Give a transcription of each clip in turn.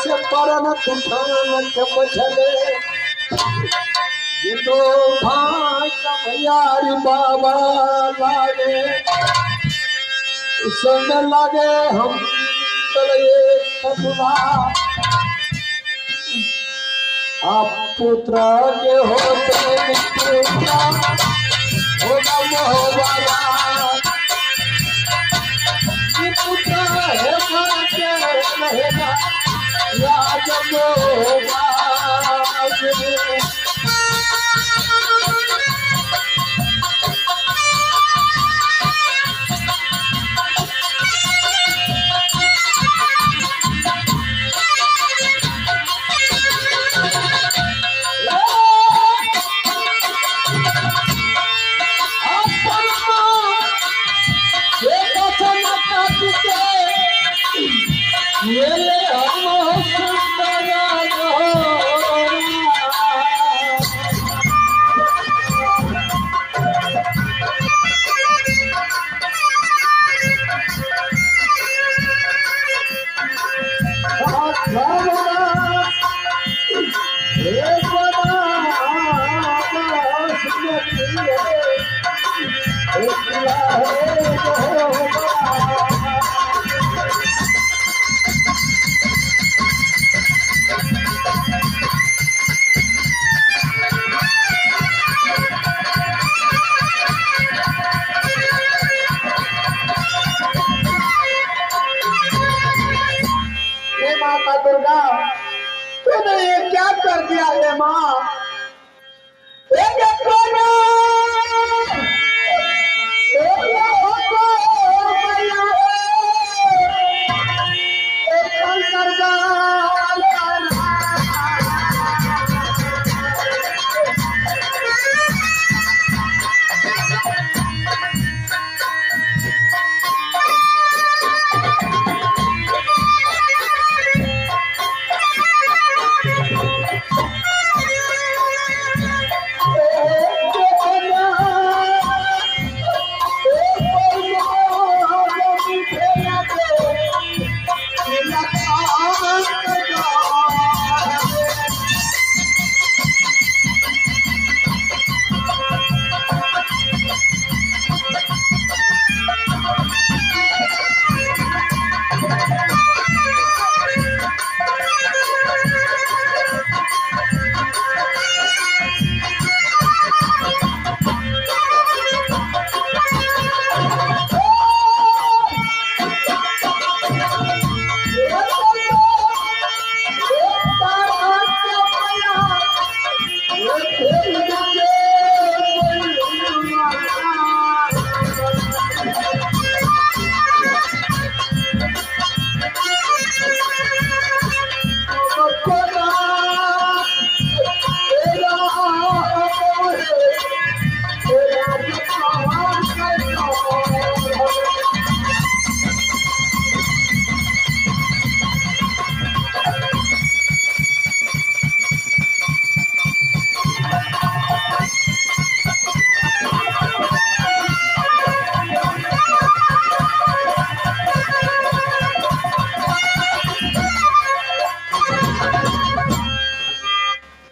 के परन तुठान के पछले ये तो भाई का भैयारी बाबा लागे संग लागे हम चले कटुला आप पुत्र के होते मित्र होगा मोहवाला ये पुत्र है भाग्य रहेगा राज मोहवाला माता दुर्गा तूने ये क्या कर दिया है माँ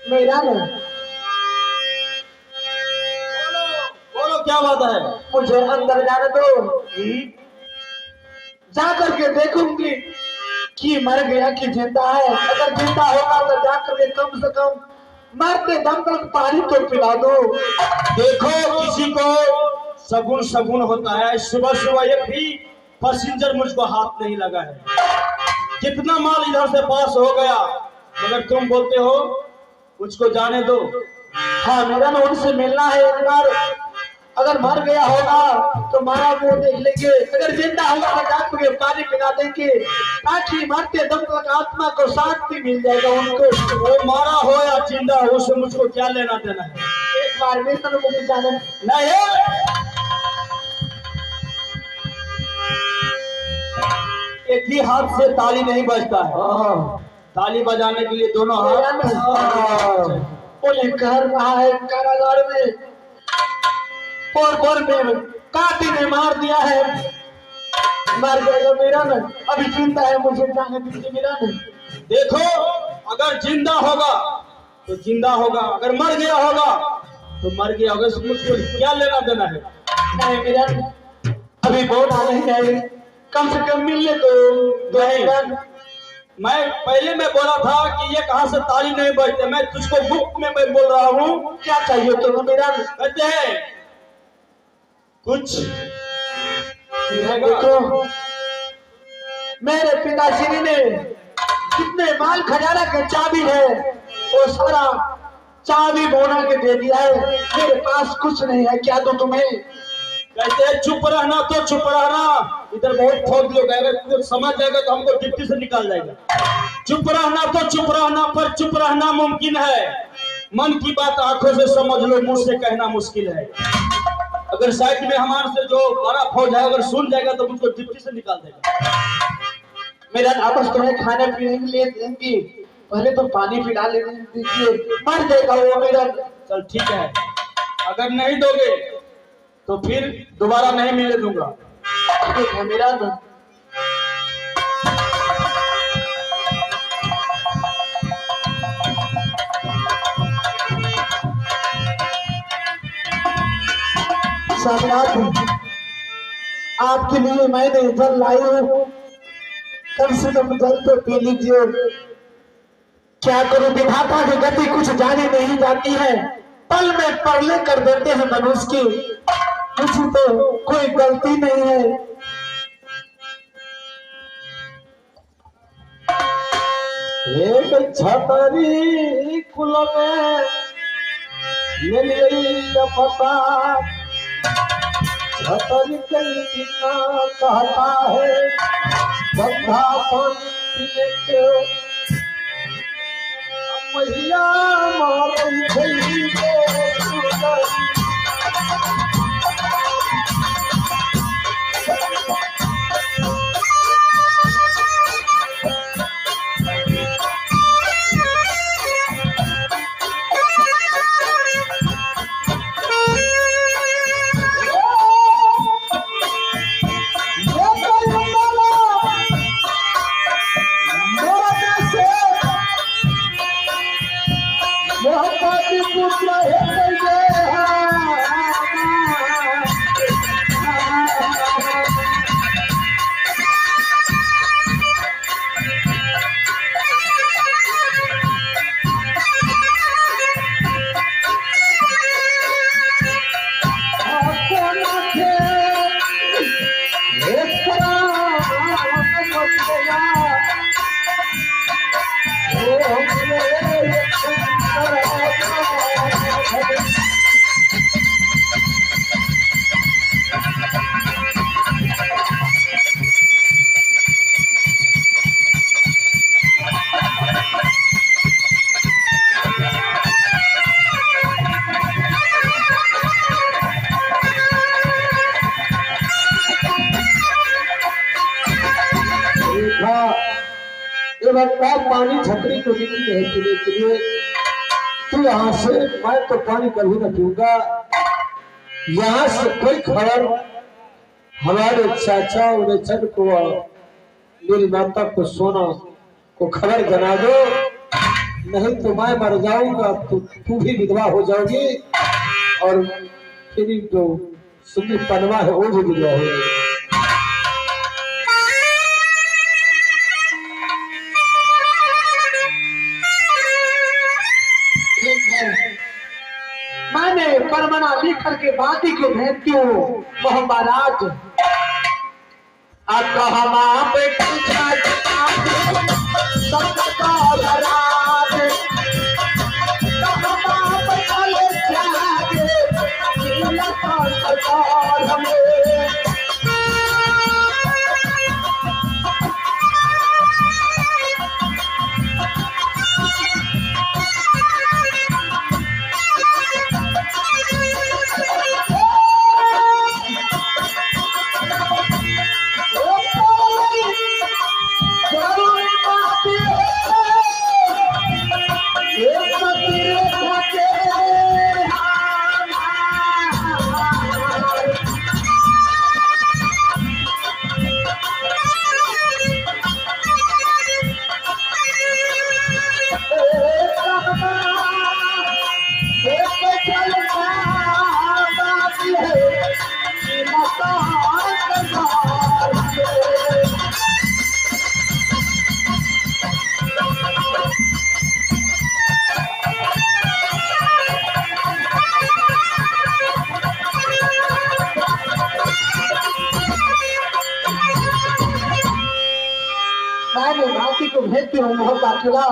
मेरा नहीं बोलो क्या बात है। मुझे अंदर जाने दो जा करके देखूंगी कि मर गया कि जिंदा है। अगर जिंदा होगा तो जा करके कम से कम मरते दम तक पानी तो पिला दो। देखो किसी को सगुन सगुन होता है। सुबह सुबह एक भी पैसेंजर मुझको हाथ नहीं लगा है। कितना माल इधर से पास हो गया मगर तुम बोलते हो मुझको जाने दो। हाँ मेरा ना उनसे मिलना है एक बार। अगर मर गया होगा तो मारा मुंह देख लेंगे, अगर जिंदा होगा तो जाकर पानी पिला देंगे ताकि मरते दम तक आत्मा को शांति मिल जाएगा उनको। वो मारा हो या जिंदा हो उससे मुझको क्या लेना देना है। एक बार में तो मुझे जाना नहीं एक ही हाथ से ताली नहीं बजता है। ताली बजाने के लिए दोनों हाथ। बोले कर रहा है कारागार में पोर में काटी ने मार दिया है। मर गया मेरा न अभी चिंता है मुझे जाने दीजिए मेरा न। देखो, अगर जिंदा होगा तो जिंदा होगा, अगर मर गया होगा तो मर गया होगा, इसमें मुझको क्या लेना देना है? नहीं मिलन, अभी बहुत आने हैं, कम से कम मिल ले तो नहीं। मिलन। मैं पहले मैं बोला था कि ये कहां से ताली नहीं बजते, मैं तुझको गुप्त में मैं बोल रहा हूँ। क्या चाहिए तुम्हें मिलन? कहते हैं कुछ देखो, मेरे पिताश्री ने जितने माल खजाना के चाबी है वो सारा चाबी बोना के दे दिया है, मेरे पास कुछ नहीं है, क्या दूं तुम्हें? कहते हैं चुप रहना तो चुप रहना, इधर बहुत ठोक लोग है, अगर कुछ समझ जाएगा तो हमको डिप्टी से निकाल जाएगा। चुप रहना तो चुप रहना, पर चुप रहना मुमकिन है, मन की बात आंखों से समझ लो, मुंह से कहना मुश्किल है। अगर साइड में हमारे से जो बड़ा फौज है अगर सुन जाएगा तो मुझको डिप्टी से निकाल देगा। मेरा आपस तुम्हें खाने पीने के लिए देंगी, पहले तो पानी पिला लेने दीजिए, मर जाएगा वो मेरा। चल ठीक है, अगर नहीं दोगे तो फिर दोबारा नहीं मिलने दूंगा। ठीक है मेरा। सम्राट, आपके लिए मैंने जल लाई हूँ, कम से कम जल तो पी लीजिए। क्या करूं, विधाता की गति कुछ जानी नहीं जाती है, पल में परले कर देते हैं मनुष्य की, मुझे तो कोई गलती नहीं है। एक छतरी कुल में ये पता, छतरी कई कहता है बंधा पानी पीने के, मैया मारी गई पानी छतरी को नहीं पीने के लिए, तो यहाँ से मैं तो पानी कभी न पीऊंगा। यहाँ से कोई खबर हमारे चाचा उड़ेचन को, मेरी माता को, सोना को खबर बना दो, नहीं तो मैं मर जाऊंगा, तो तू भी विधवा हो जाओगी और तेरी जो सुंदर पनवा है वो भी विधवा हो जाएगी। मैंने परमना लिख करके बाती को भेजती हूँ महाराज। आपका हम आप मैं भांति को भेजती हूँ मोहब्बा किला।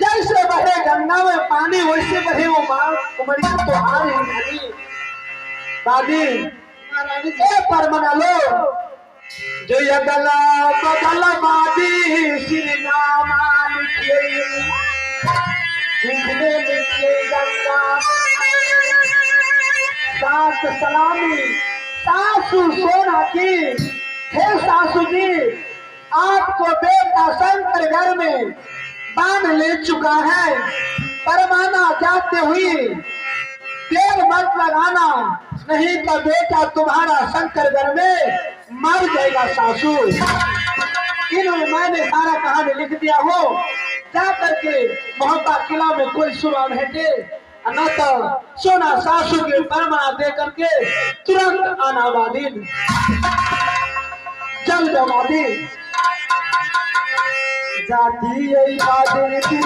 जैसे बहे गंगा में पानी वैसे बहे वो माँ उमरिया तो आ रही दादी महारानी से पर मना लो जो यदला बदल बादी श्री नामा लिखे हिंदे लिखे गंगा सात सलामी सासू सोना की। हे सासू जी, आपको बेटा शंकर घर में बांध ले चुका है, परमाना जाते हुई देर मत लगाना, नहीं तो बेटा तुम्हारा शंकर घर में मर जाएगा सासू। इन्होंने मैंने सारा कहानी लिख दिया हो, जा करके मोहब्बा किला में कोई सुबह भेटे, न तो सोना सासू के परमाना दे करके तुरंत आना वादिन चल जमादी जाती है बादल की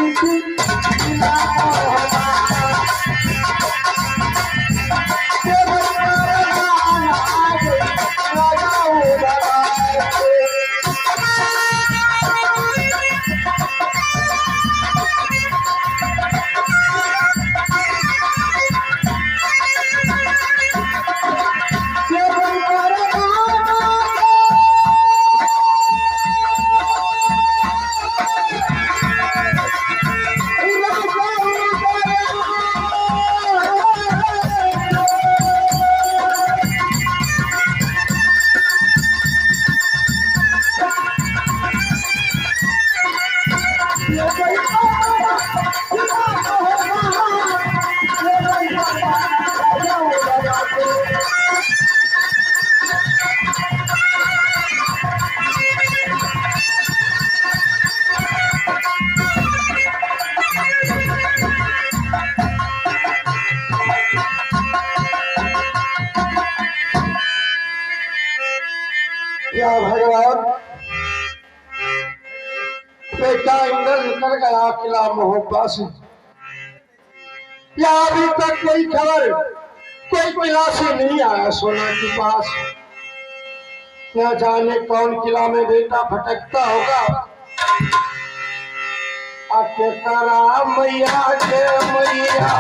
या भगवान, बेटा इंद्र निकल गया किला मोहब्बा से, या अभी तक कोई खबर, कोई किला से नहीं आया सोना के पास। न जाने कौन किला में बेटा भटकता होगा। आके करा मैया के मैया,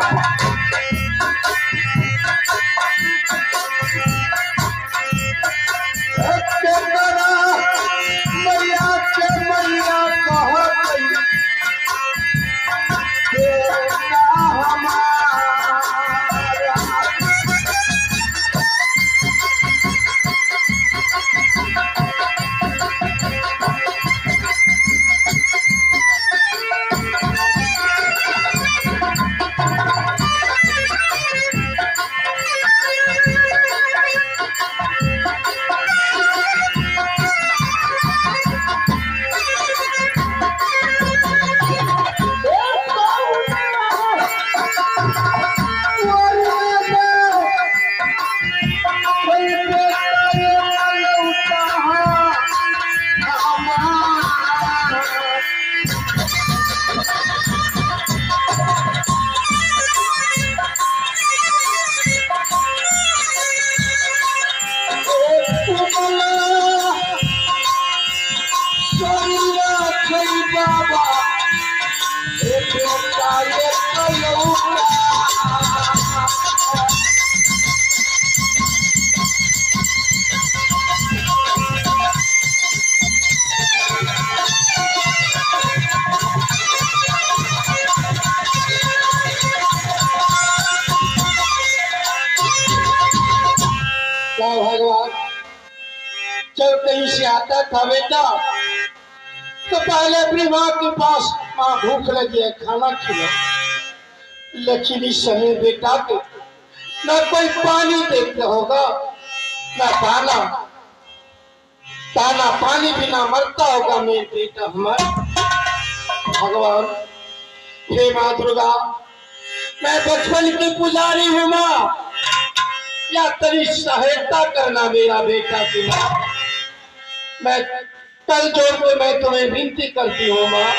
भगवान जब कहीं से आता था बेटा तो पहले अपनी माँ के पास, माँ भूख लगी है खाना खिला, लेकिन इस समय बेटा को न कोई पानी देता होगा न दाना, दाना पानी बिना मरता होगा मेरे बेटा हमारा। भगवान हे माँ दुर्गा, मैं बचपन की पुजारी हूँ माँ, या तेरी सहायता करना मेरा बेटा की माँ। मैं कल जोड़ के मैं तुम्हें विनती करती हूँ माँ।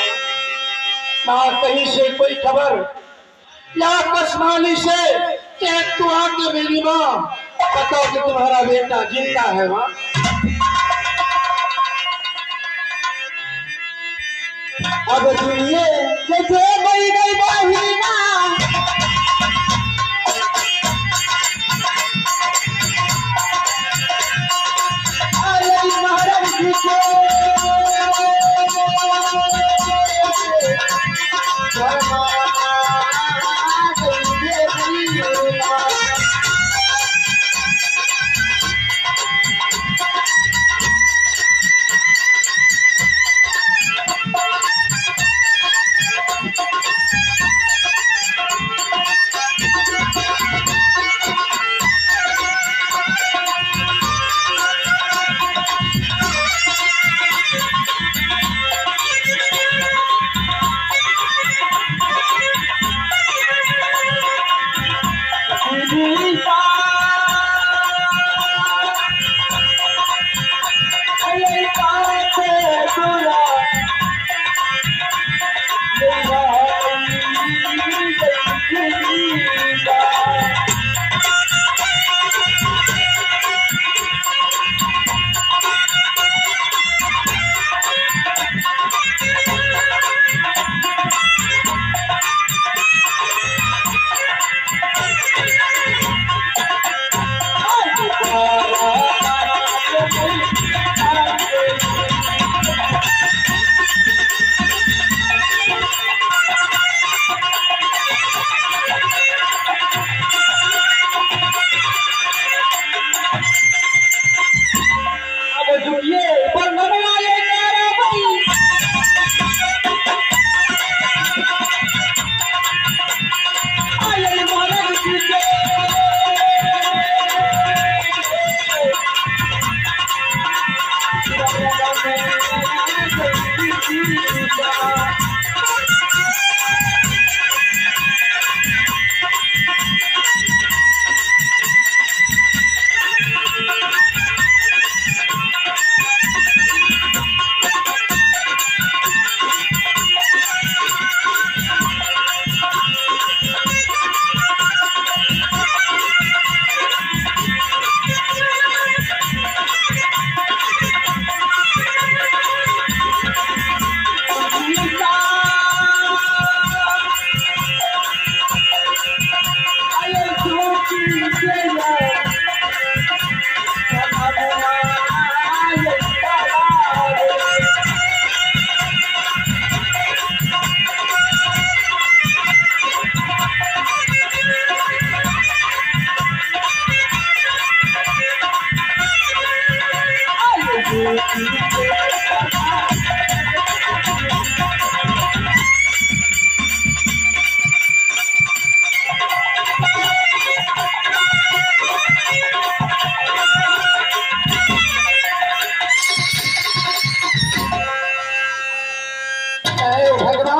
माँ कहीं से कोई खबर या आकाशवाणी से चाहे तू आके मेरी माँ बताओ कि तुम्हारा बेटा जिंदा है माँ। अब ये गई गई बहिना,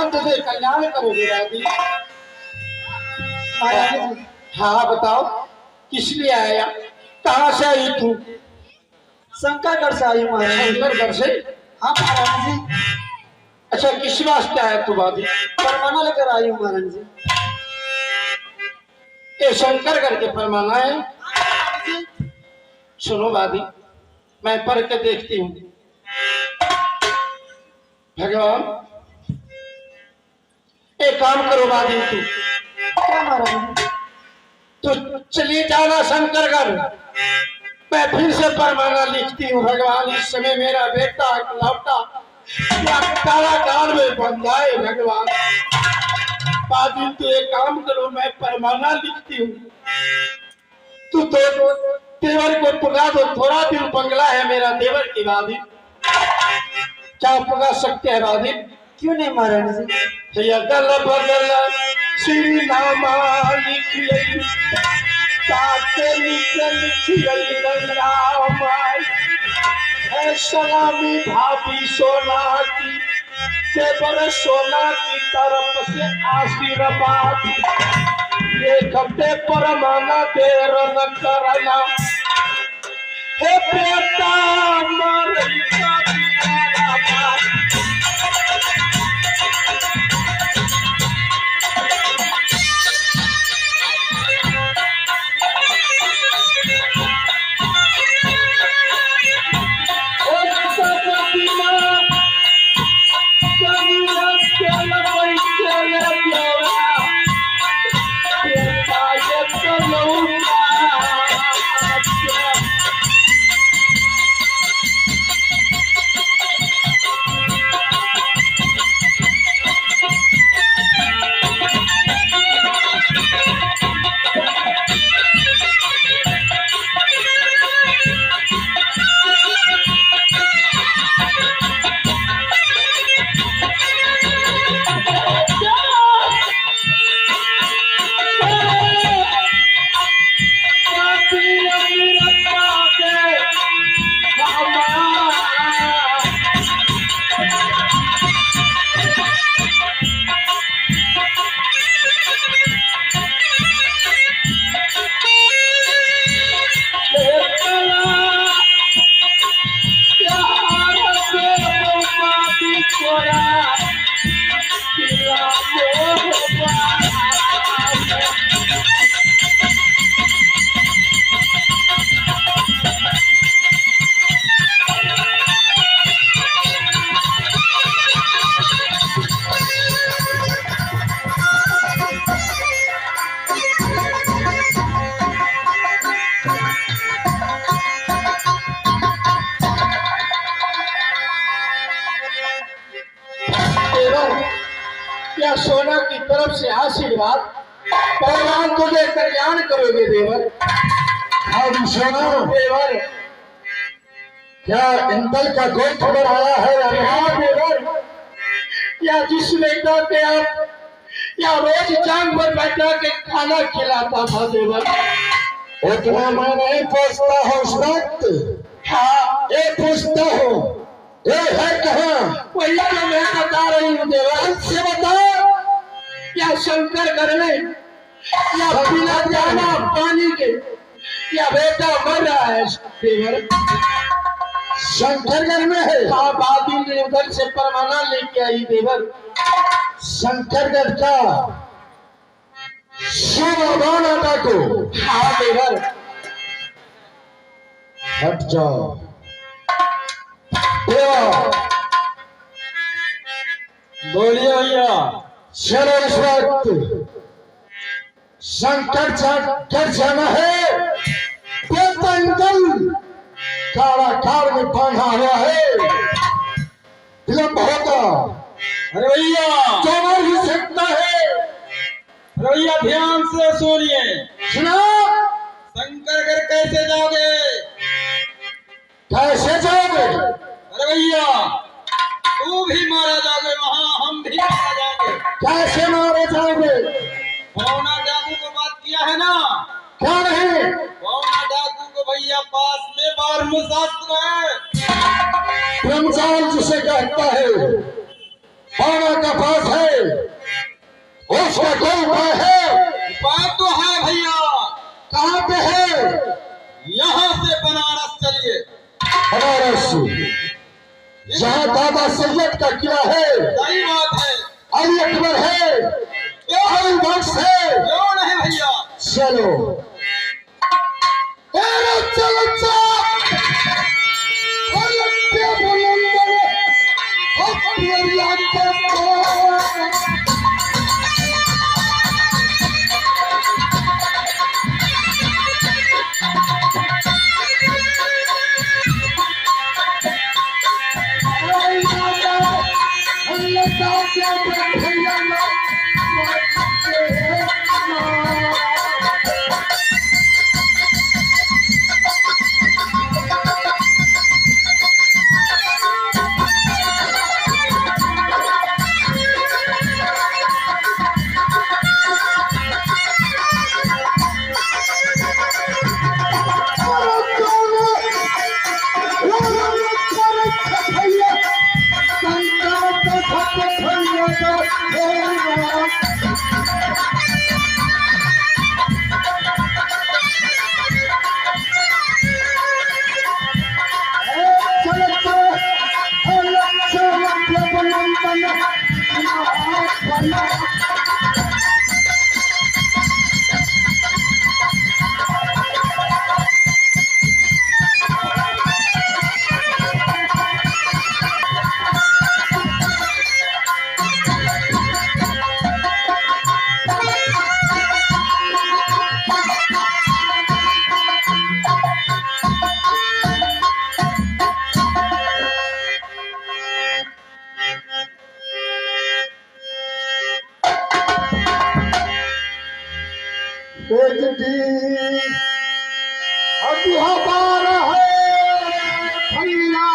भगवान तुझे कल्याण करोगे दादी। महाराज हाँ बताओ, किस लिए आया, कहाँ से आई तू? शंकरगढ़ से आई महाराज जी। शंकरगढ़ से? हाँ महाराज जी, अच्छा, किस वास्ते आया तू बादी? परमाना लेकर आई हूँ महाराज जी। ये शंकरगढ़ के परमाना है। सुनो बादी, मैं पढ़ के देखती हूँ। भगवान एक काम करो बादी, क्या महाराज जी? तो चलिए जाना शंकरगढ़, मैं फिर से परमाना लिखती हूँ। भगवान इस समय मेरा बेटा लौटा या कारागार में बन जाए। भगवान बादी तो एक काम करो, मैं परमाना लिखती हूँ, तू तो देवर को पुगा दो। थोड़ा दिन बंगला है मेरा देवर की बादी, क्या पुगा सकते हैं बादी? क्यों नहीं महाराज जी? अगल बगल श्री नामा लिखिए, ताके लिखिए रामाय, है सलामी भाभी सोना की, देवर सोना की तरफ से आशीर्वाद। ये कपड़े परमाना देर न करना, हे बेटा मरेगा तुम्हारा बाप। या सोना की तरफ से आशीर्वाद, भगवान तुझे कल्याण करोगे देवर। अब सोना, देवर क्या इंदल का कोई खबर आया है? हाँ देवर, या जिस बेटा के आप या रोज जांग पर बैठा के खाना खिलाता था देवर, उतना मैं नहीं पूछता हूँ उस वक्त। हाँ ये पूछता हूँ ये है कहाँ? वही तो मैं बता रही हूँ देवर। से बता, या शंकरगढ़ में, या बिना जाना पानी के, या बेटा मर रहा है देवर। शंकरगढ़ में है। हाँ बादी ने उधर से परमाना लेके आई देवर। शंकरगढ़ का शिवबाना डाको। हाँ देवर। हट जाओ देवा, बोलिए भैया। चलो इस वक्त शंकर जाना है। बेटा इंदल कारागार में बांधा हुआ है, विलंब होगा। अरे भैया, तो मर ही सकता है। अरे भैया ध्यान से सुनिए। सुना, शंकरगढ़ कैसे जाओगे? कैसे जाओगे? अरे भैया, तू भी मारा जाओगे, वहाँ हम भी मारा जाएंगे। कैसे मारे जाओगे? पौना डाकू को बात किया है ना? क्या नहीं? पौना डाकू को भैया पास में बारहवीं शास्त्र है। ब्रह्मचार जिसे कहता है, पाना का पास है। बनारस जहाँ दादा सैयद का किला है, सही बात है। अली अकबर है, अली बख्श है। क्यों नहीं भैया? चलो चलो अभी हमारा है भैया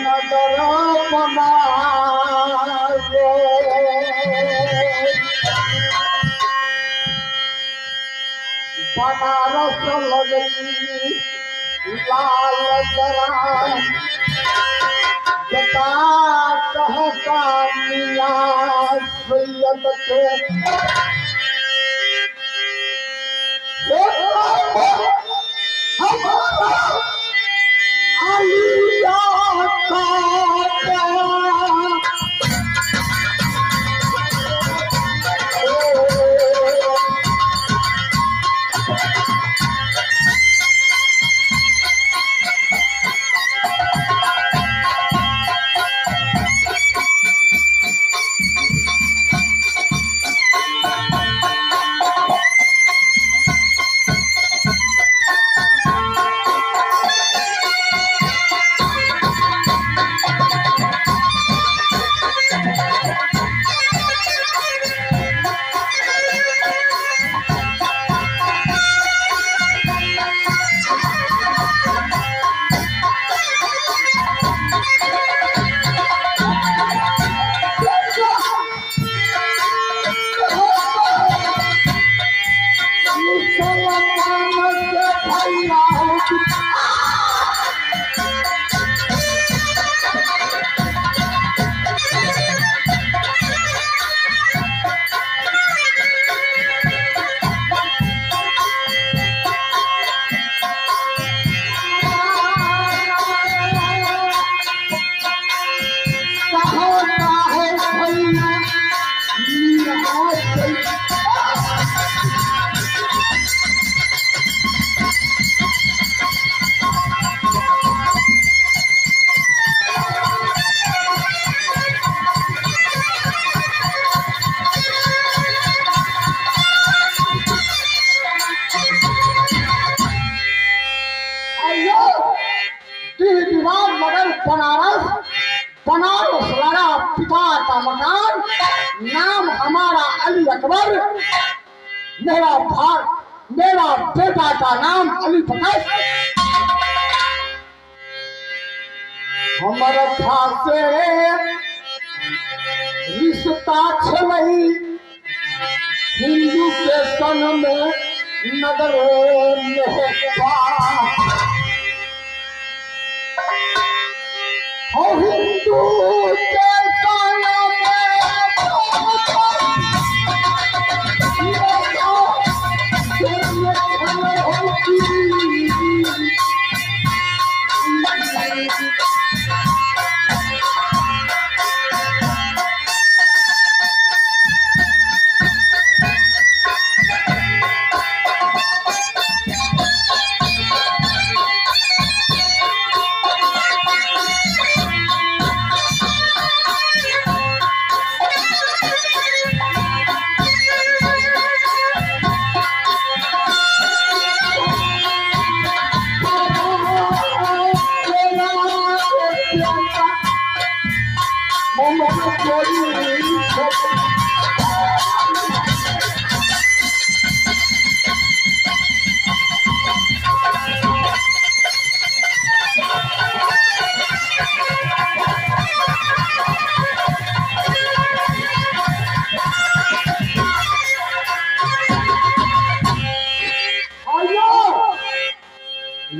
नगर बनारस लगली लाल जरा जता कहता मिया सैयद के हमारा आलिया का बनारस लड़ा पिता का मकान, नाम हमारा अली अकबर, मेरा बेटा का नाम अली बख्श। हमारा खासे रिश्ता छलई हिंदू के संग में नगर हिंदू के संग में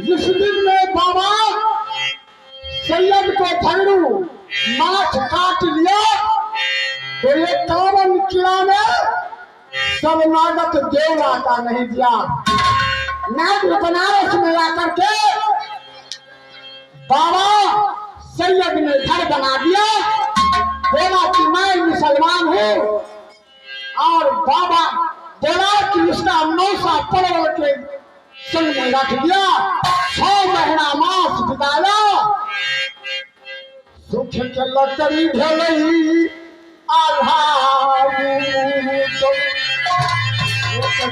जिस दिन में बाबा सैयद को झगड़ू माछ काट लिया तो ये 51 किला में सब लागत देवला का नहीं दिया। मैं बनारस में आकर के बाबा सैयद ने घर बना दिया, बोला कि मैं मुसलमान हूँ, और बाबा बोला कि उसका नौसा पड़ोल के संग में रख दिया। 6 महीना मास बिताया, सुख के लकड़ी ढलई आधार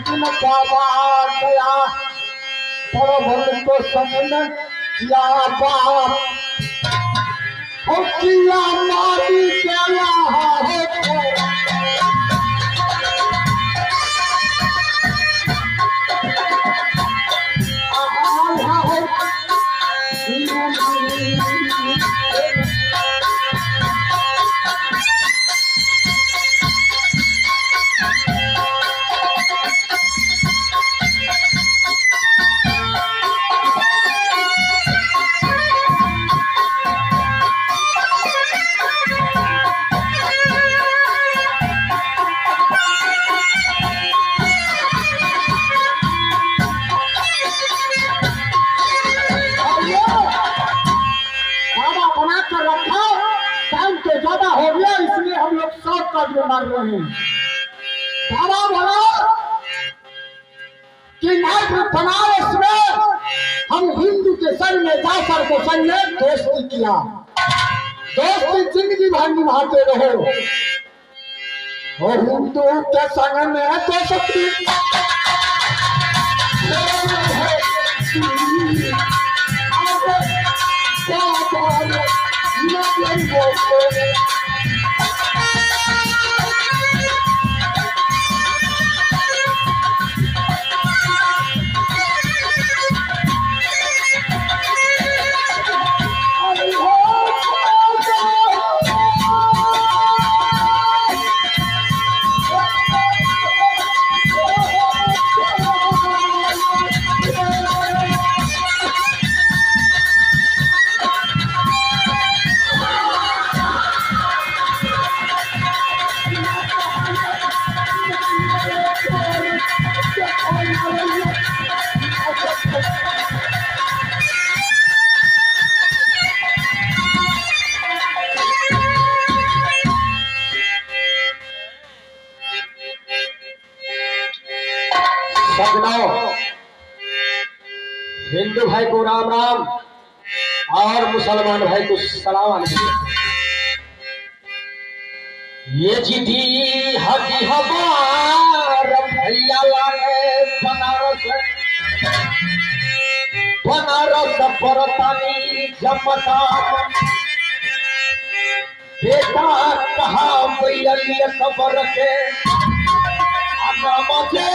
दिन बाबा गया परवल को संग में किया बाप और किया माली गया हो गया, इसलिए हम लोग शॉर्टकट में मार रहे हैं। बाबा बोला कि बनारस में हम हिंदू के संग में जाकर के संग में दोस्ती किया, दोस्ती जिंदगी भर निभाते रहो। और हिंदू के संग में दोस्ती हिंदू भाई को राम राम और मुसलमान भाई को सलाम अलैकुम। ये जीती हदी हमार भैया लागे बनारस परतानी जमता बेटा कहा भैया खबर के मुझे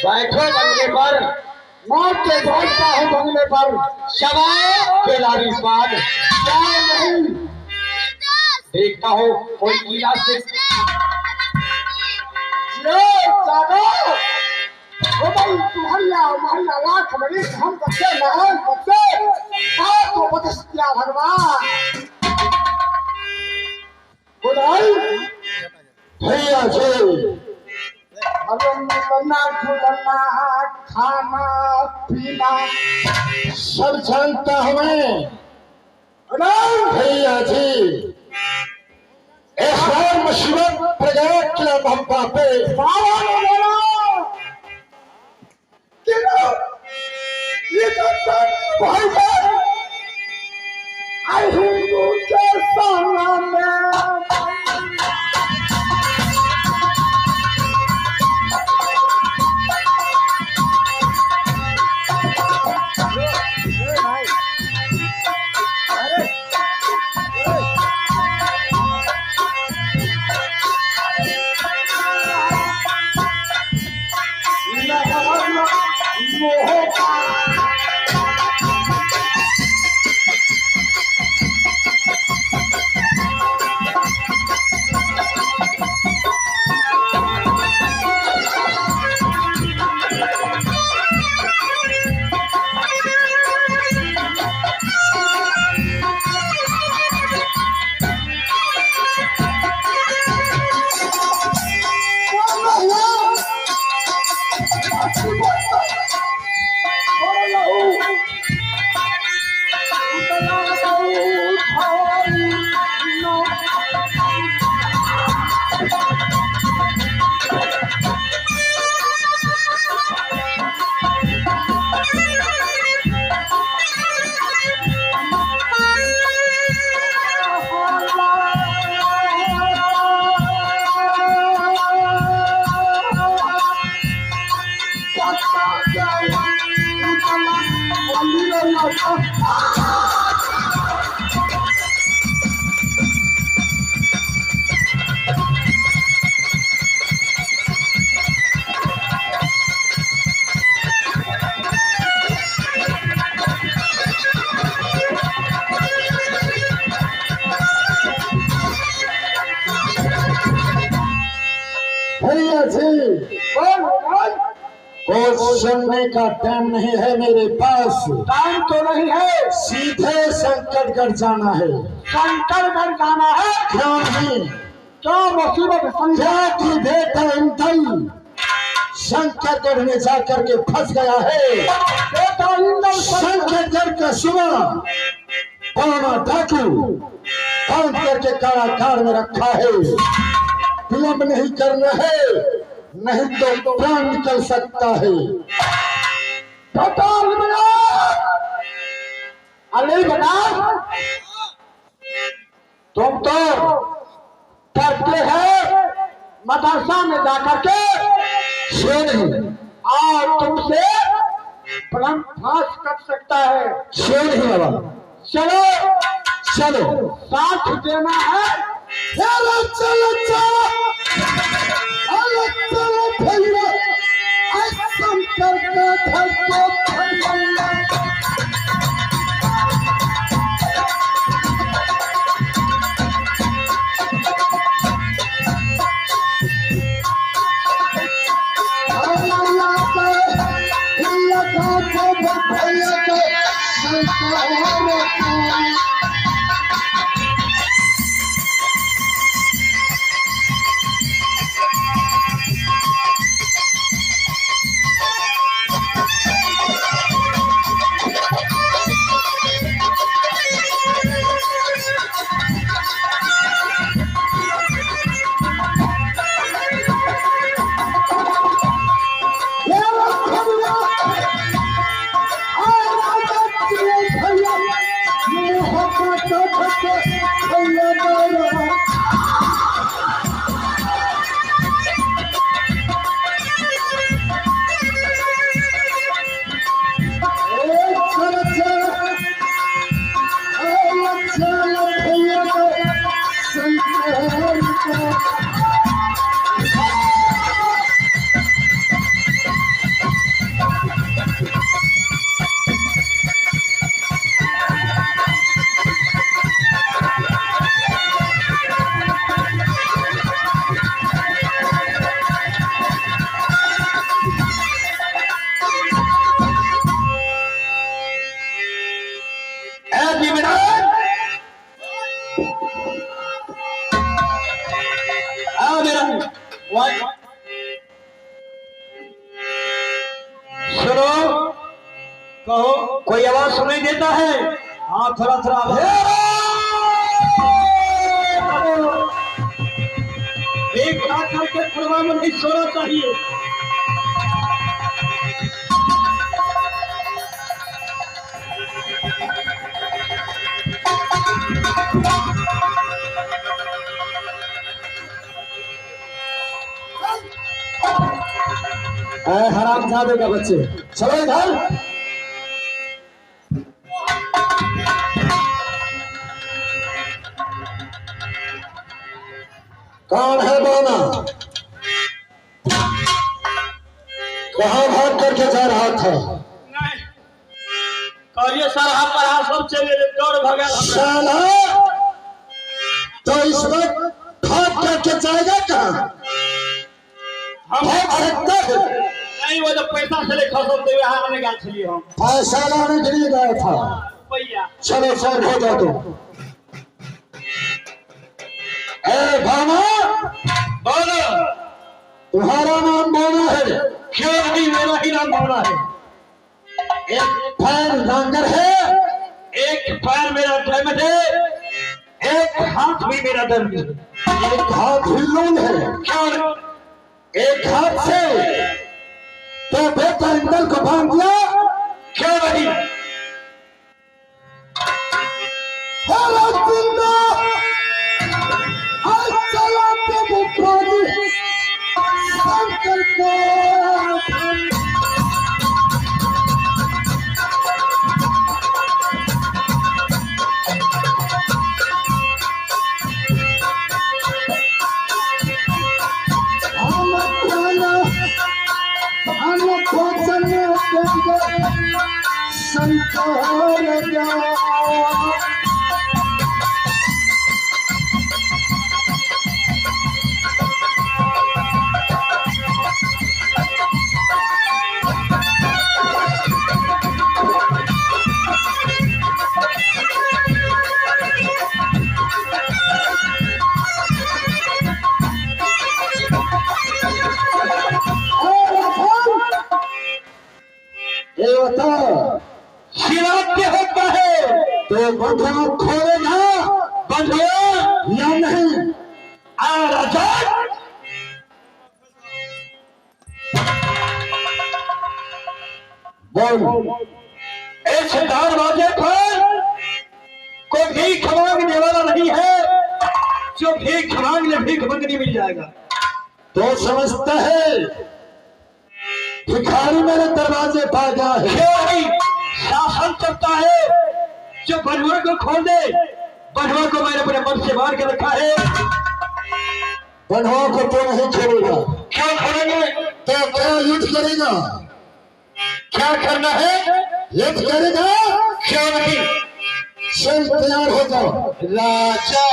बैठो बंगले पर, मौत के बैठता हूँ बंगले पर, शवाए बेलारी स्वाद नहीं देखता हूँ कोई किला से हो भाई तुम्हारा हमारा लाख मरीज हम बच्चे महल बच्चे तो बदस किया भगवान खुदाई भैया जी मिलना जुलना खाना पीना सब जानता हमें भैया जी। इस बार मुसीबत पड़ गया किला भंपा पे बाबा ने बोला कि ये तो भाई साहब आई हिंदू के सामने भैया जी कुछ सुनने का टाइम नहीं है मेरे पास। टाइम तो नहीं है, सीधे संकटगढ़ जाना है। संकटगढ़ जाना है। क्यों नहीं? क्या मुसीबत समझा कि बेटा इंदल संकटगढ़ में जाकर के फंस गया है। बेटा इंदल संकटगढ़ का सुबह पाना डाकू बांध करके कारागार में रखा है। विलंब नहीं करना है, नहीं तो प्राण निकल सकता है। अरे बता तुम तो करते हैं मदरसा में जाकर के नहीं और तुमसे परम फांस कट सकता है। नहीं बाबा, चलो चलो साथ देना है। चलो चलो चलो चलो भैया कहो। कोई आवाज सुनाई देता है? हाँ थोड़ा थोड़ा आवाज। एक हाथ करके खुलवा में नहीं सोना चाहिए। हरामजादे का बच्चे, चलो इधर। कौन है बाना? कहाँ भाग करके जा रहा था? नहीं कहिए सर, हम पर हाथ सब चले दौड़ भगा। साला तो इस वक्त भाग करके जाएगा कहाँ? हम भाग सकता है? नहीं, वो जब पैसा चले खसमते हुए यहाँ आने गए थे हम। पैसा लाने के लिए गया था। भैया चलो सर हो जाओ तुम। ए भाना, बोलो। तुम्हारा नाम बाना है? क्यों नहीं, मेरा ही नाम बोला है। एक पैर डांगर है, एक पैर मेरा दर्द है, एक हाथ भी मेरा दर्द है। एक हाथ हिल्लून है। क्यों? एक हाथ से तो बेटा इंदल को बांध दिया। क्यों नहीं? हेलो जिंदा, आज चलाते बुखारी शंकर को। संसार जा होता है तो बंधुआ खोलेगा, बंधुआ या नहीं? राजा बोल, इस दरवाजे पर कोई भीख मांगने वाला नहीं है। जो भीख मांगने भीख मंगनी मिल जाएगा। तो समझता है भिखारी मेरे दरवाजे पर आ गया है। क्यों नहीं? शासन चलता है। जो बनुआ को खोल दे, बनुआ को मैंने अपने मन से मार के रखा है। बनुआ को तो नहीं छोड़ेगा। क्या करेंगे? तो क्या युद्ध करेगा? क्या करना है? युद्ध करेगा? क्यों नहीं? चल तैयार हो जाओ। राजा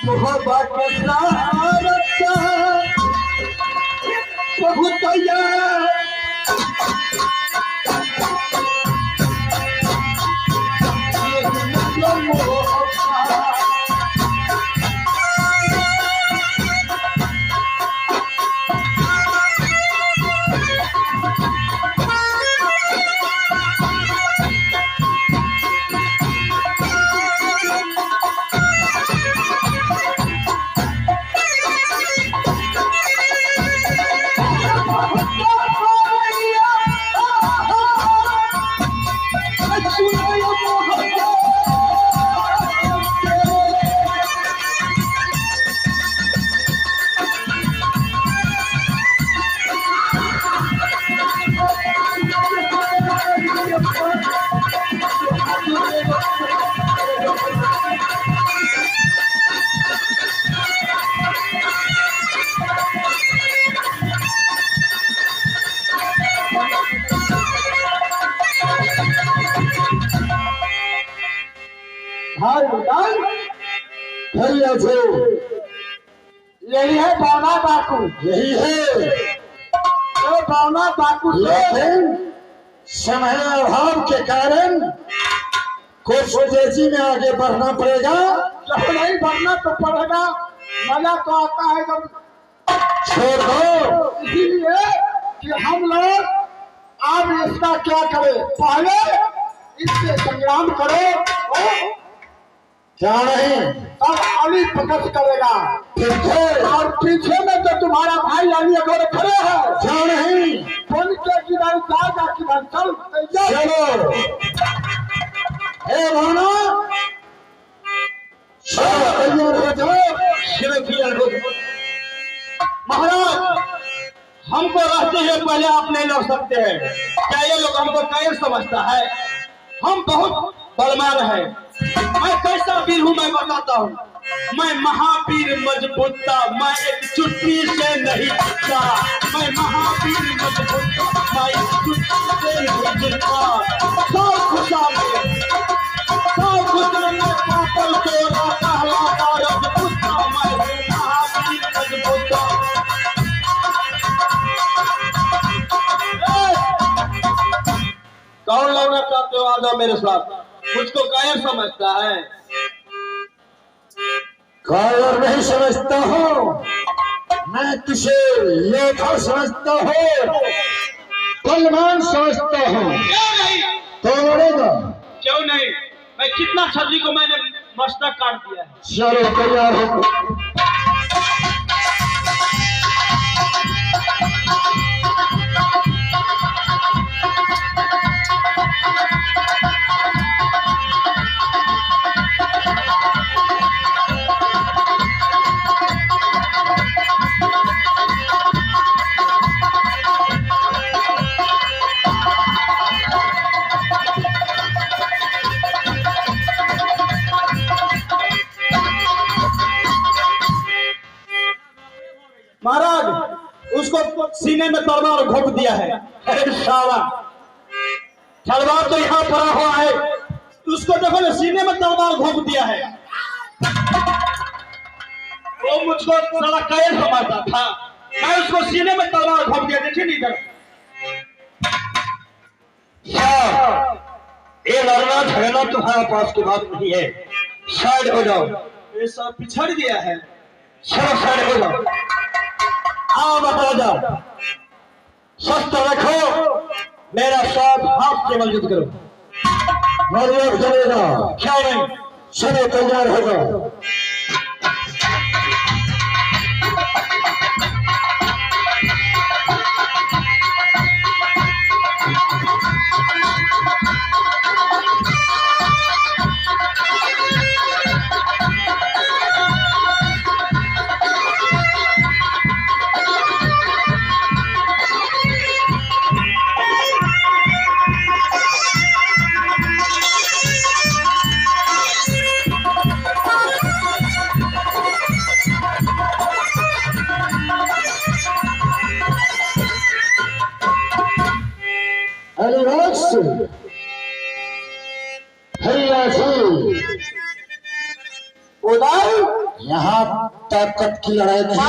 मोहब्बत बहुत तैयार। भैया जो यही है बौना बाकू। यही है, ये बौना बाकू से लेकिन समय अभाव के कारण कुछ तेजी में आगे बढ़ना पड़ेगा। जब नहीं बढ़ना तो पड़ेगा। मजा तो आता है जब छोड़ दो, इसीलिए कि हम लोग अब इसका क्या करें, पहले इससे संग्राम करो, क्या नहीं अब अली पकड़ करेगा पीछे, और पीछे में तो तुम्हारा भाई अली अगर खड़े हैं, क्या नहीं बोल के किधर जाएगा किधर चल चलो। हे भाना महाराज, हमको रहते हुए पहले आप नहीं लड़ सकते हैं। क्या ये लोग हमको कायर समझता है? हम बहुत बलवान है। मैं कैसा वीर हूँ मैं बताता हूँ। मैं महावीर मजबूता, मैं एक चुटकी से नहीं जीतता। मैं महावीर मजबूता, मैं एक चुटकी से नहीं जीतता। सौ खुशा में पापल तोरा कहलाता रजपूता, मैं महावीर मजबूता। कौन लड़ना चाहते हो? आ जाओ मेरे साथ। मुझको कायर समझता है? कायर नहीं समझता हूँ मैं, तुझे योद्धा समझता हूँ, बलवान समझता हूँ। क्यों नहीं? तोड़ेगा क्यों नहीं? मैं कितना छतरी को मैंने मस्तक काट दिया है। चलो तैयार हो। महाराज, उसको सीने में तलवार घोंप दिया है। अरे साला, तलवार तो यहाँ पड़ा हुआ है, उसको देखो ना, सीने में तलवार घोंप दिया है। वो मुझको साला कायर समझता था, मैं उसको सीने में तलवार घोंप दिया। देखिए नहीं इधर, ये लड़ना झगड़ना तुम्हारे पास की बात नहीं है, साइड हो जाओ। ये सब पिछड़ गया है। चलो साइड हो जाओ। आओ महाराजा, शस्त्र रखो, मेरा साथ हाथ से मौजूद करो। मौजूद चलेगा क्या नहीं? चलो तैयार हो जाओ। यहाँ ताकत की लड़ाई नहीं है।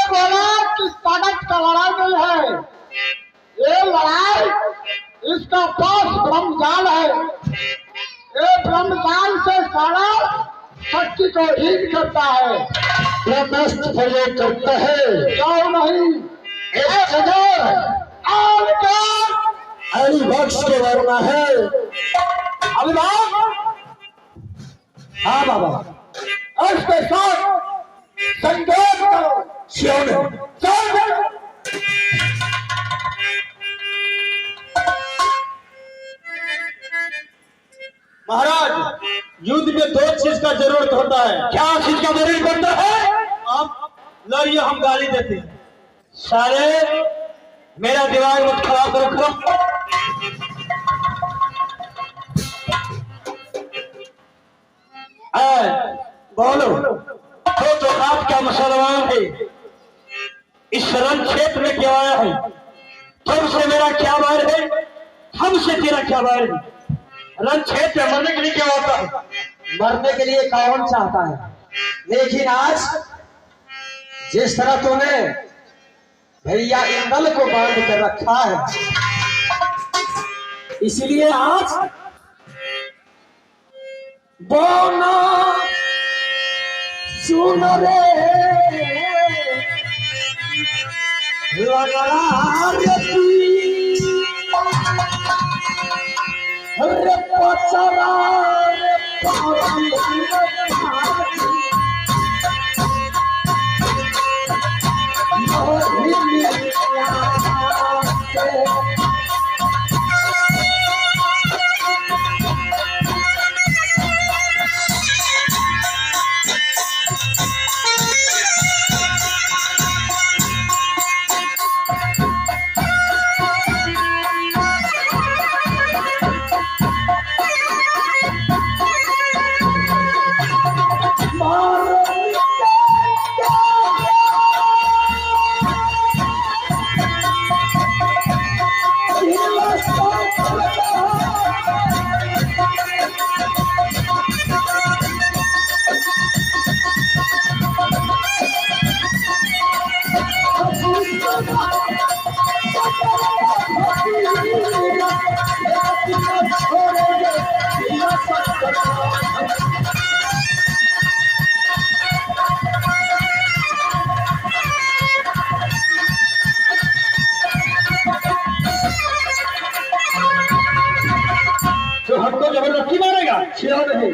बोला कि ताकत का लड़ाई नहीं है, ये लड़ाई इसका पास ब्रह्मजाल है। ये ब्रह्मजाल से सारा शक्ति को हीन करता है, ब्रह्मास्त्र प्रयोग करता है। जाओ नहीं एक जगह अलीबख्श के वर्मा है। अलीबख्श, हाँ बाबा, उसके साथ संयोग करो। क्यों नहीं? महाराज, युद्ध में दो चीज का जरूरत होता है। क्या चीज का जरूरत पड़ता है? आप लड़िए, हम गाली देते हैं। सारे मेरा दिमाग मत खराब रखो। बोलो तो आप क्या मुसलमान है? इस रण क्षेत्र में क्यों आया है? तुमसे मेरा क्या बैर है? हमसे तेरा क्या बैर है? रण क्षेत्र में मरने के लिए क्या होता है? मरने के लिए कौन चाहता है, लेकिन आज जिस तरह तूने भैया इंदल को बांध कर रखा है, इसलिए आज बोना सुन रे लगड़ा रे पी, रे पचरा रे पारी हमको जबरदस्ती मारेगा? क्यों नहीं?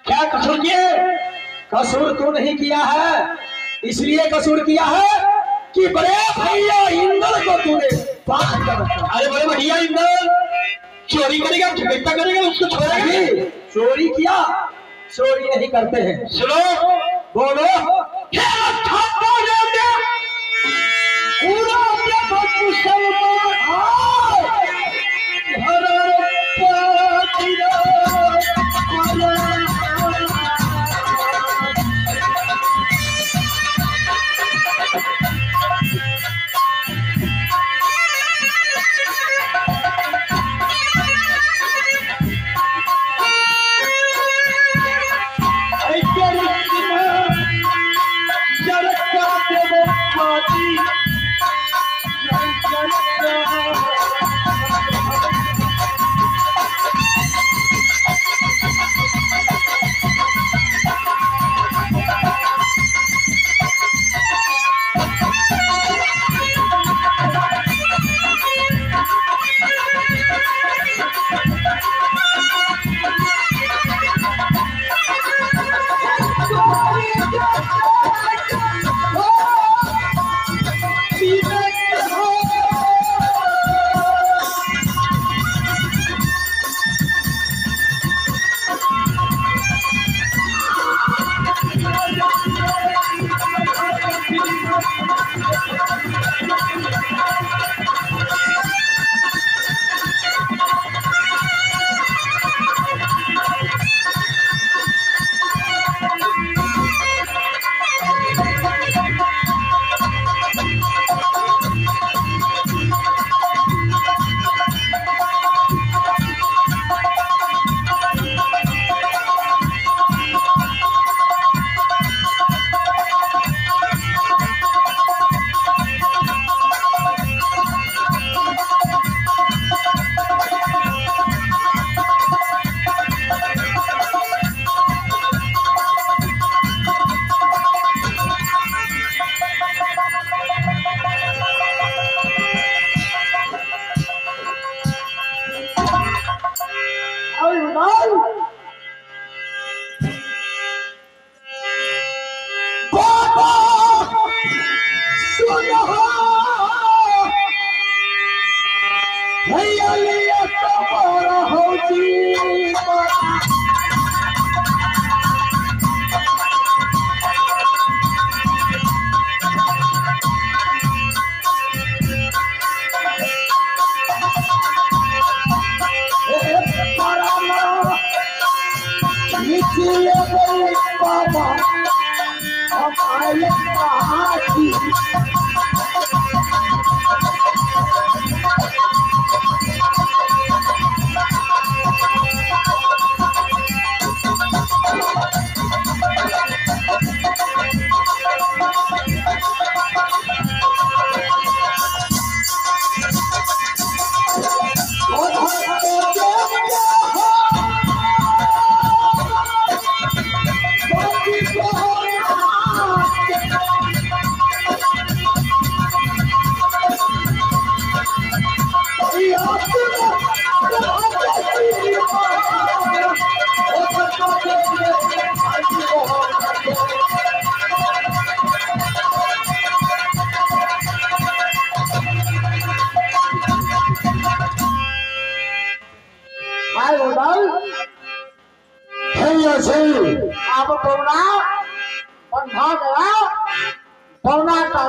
क्या कसूर किए? कसूर तू नहीं किया है, इसलिए कसूर किया है कि बड़े भैया इंद्र को तूने पास कर रखा। अरे बड़े भैया इंद्र चोरी करेगा, झगड़ा करेगा, उसको छोड़ेगा नहीं। चोरी किया, चोरी नहीं करते हैं। सुनो, बोलो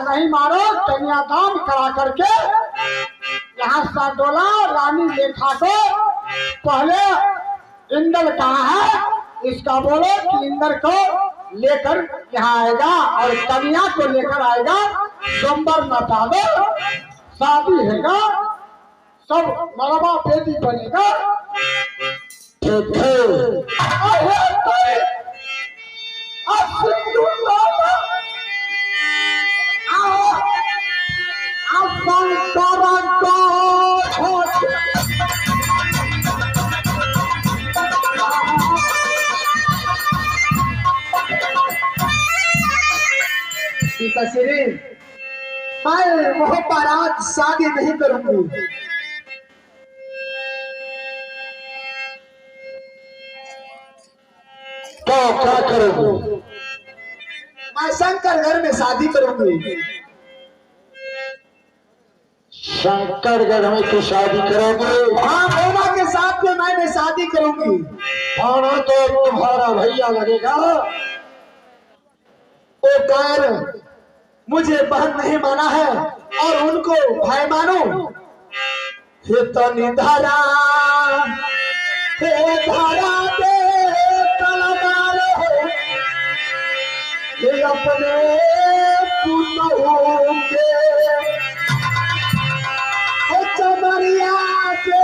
नहीं मानो कन्यादान करा करके यहाँ साडोला रानी लेखा को पहले इंद्र कहाँ है इसका बोलो कि इंद्र को लेकर यहाँ आएगा और कन्या को लेकर आएगा। सोमवार नचा दो, शादी हैगा, सब मरवा बेटी बनेगा। ठीक है। मैं वो बारात शादी नहीं करूंगी। तो क्या करोगे? मैं शंकर घर में शादी करूंगी। शंकरगढ़ में तो शादी करोगे? हाँ, भोला के साथ में मैं शादी करूंगी। भाना तो तुम्हारा भैया लगेगा। ओ कार मुझे बहन नहीं माना है और उनको भाई मानो। हे तनी धारा, हे धारा दे तलवार हो, हे अपने पुतों के चमरिया के